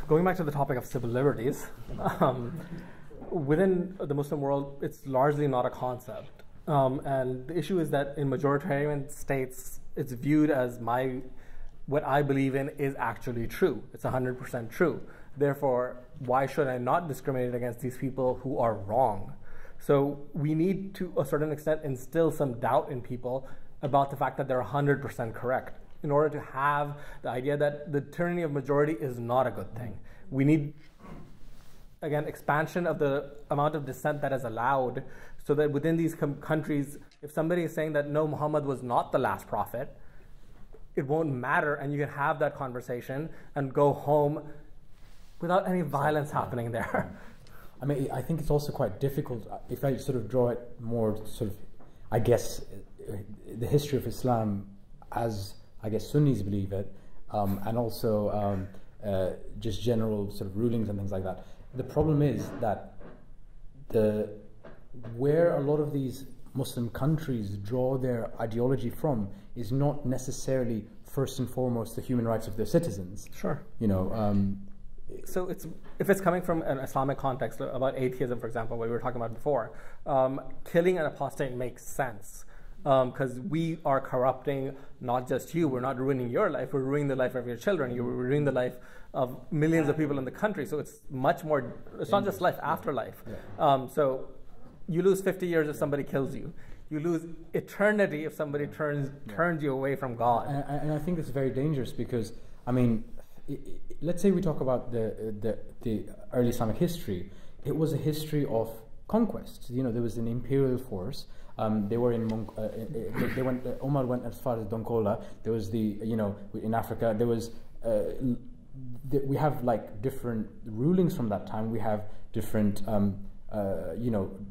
going back to the topic of civil liberties, within the Muslim world, it's largely not a concept. And the issue is that in majoritarian states, it's viewed as what I believe in is actually true. It's 100% true. Therefore, why should I not discriminate against these people who are wrong? So we need to, a certain extent, instill some doubt in people about the fact that they're 100% correct in order to have the idea that the tyranny of majority is not a good thing. We need, again, expansion of the amount of dissent that is allowed so that within these countries, if somebody is saying that no, Muhammad was not the last prophet, it won't matter, and you can have that conversation and go home without any violence happening there. I mean, I think it's also quite difficult, if I sort of draw it more sort of, I guess, the history of Islam as, I guess, Sunnis believe it, and also just general sort of rulings and things like that. The problem is that where a lot of these Muslim countries draw their ideology from is not necessarily first and foremost the human rights of their citizens. Sure. You know. So if it's coming from an Islamic context about atheism, for example, what we were talking about before, killing an apostate makes sense because we are corrupting not just you. We're not ruining your life. We're ruining the life of your children. You're ruining the life of millions of people in the country. So it's much more. It's not just life after life. Yeah. So you lose 50 years if somebody kills you. You lose eternity if somebody turns you away from God. And I think it's very dangerous because, I mean, let's say we talk about the early Islamic history. It was a history of conquest. You know, there was an imperial force. They were in Omar went as far as Dongola. There was in Africa there was we have like different rulings from that time. We have different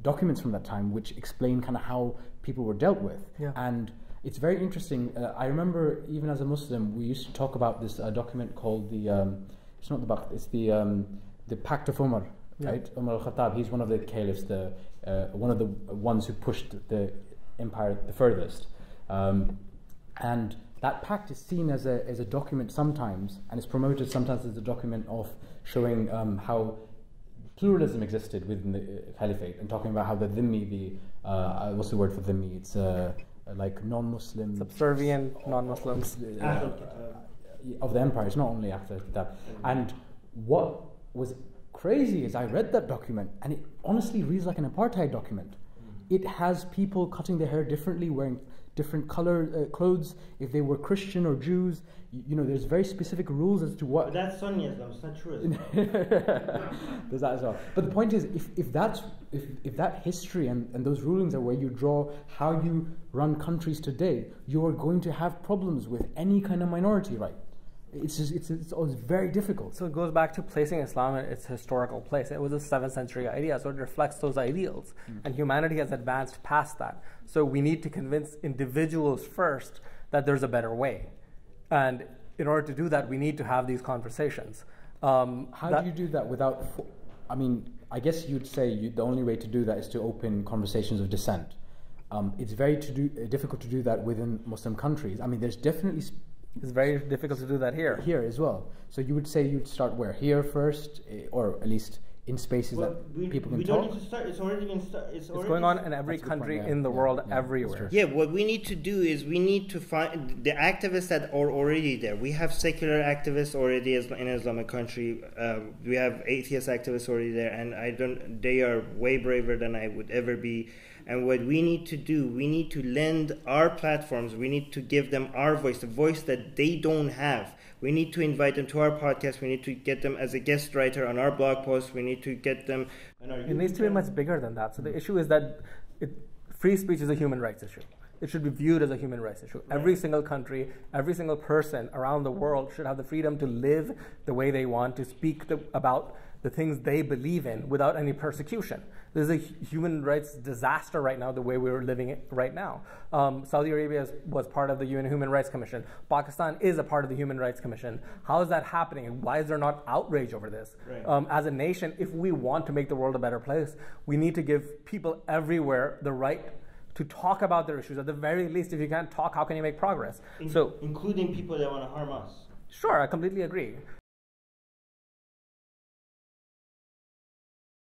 documents from that time which explain kind of how people were dealt with. Yeah. And it's very interesting. I remember even as a Muslim, we used to talk about this document called it's not the Baqt, it's the Pact of Umar, right? Umar al-Khattab, he's one of the caliphs, one of the ones who pushed the empire the furthest. And that pact is seen as a document sometimes, and is promoted sometimes as a document of showing how pluralism existed within the caliphate, and talking about how the dhimmi, what's the word for dhimmi? It's like non-Muslim, subservient non-Muslims of the empire. It's not only after that. And what was crazy is I read that document, and it honestly reads like an apartheid document. It has people cutting their hair differently, wearing different color clothes, if they were Christian or Jews. You know, there's very specific rules as to what. But that's Sunnism, it's not true. There's that as well. But the point is, if that history and those rulings are where you draw how you run countries today, you are going to have problems with any kind of minority right. It's always very difficult. So it goes back to placing Islam in its historical place. It was a 7th century idea, so it reflects those ideals. And humanity has advanced past that. So we need to convince individuals first that there's a better way. And in order to do that, we need to have these conversations. How do you do that without, I mean, I guess you'd say the only way to do that is to open conversations of dissent. It's very difficult to do that within Muslim countries. I mean, there's definitely... It's very difficult to do that here. Here as well. So you would say you'd start where? Here first, or at least in spaces that people can talk? We don't need to start. It's already been started. It's going on in every country in the world, everywhere. Yeah, what we need to do is we need to find the activists that are already there. We have secular activists already in an Islamic country. We have atheist activists already there, and they are way braver than I would ever be. And what we need to do, we need to lend our platforms, we need to give them our voice, the voice that they don't have. We need to invite them to our podcast, we need to get them as a guest writer on our blog posts, we need to get them on our YouTube It needs to be much bigger than that. So the issue is that free speech is a human rights issue. It should be viewed as a human rights issue. Right. Every single country, every single person around the world should have the freedom to live the way they want, to speak about the things they believe in without any persecution. There's a human rights disaster right now, the way we're living it right now. Saudi Arabia was part of the UN Human Rights Commission. Pakistan is a part of the Human Rights Commission. How is that happening? And why is there not outrage over this? Right. As a nation, if we want to make the world a better place, we need to give people everywhere the right to talk about their issues. At the very least, if you can't talk, how can you make progress? Including people that want to harm us. Sure, I completely agree.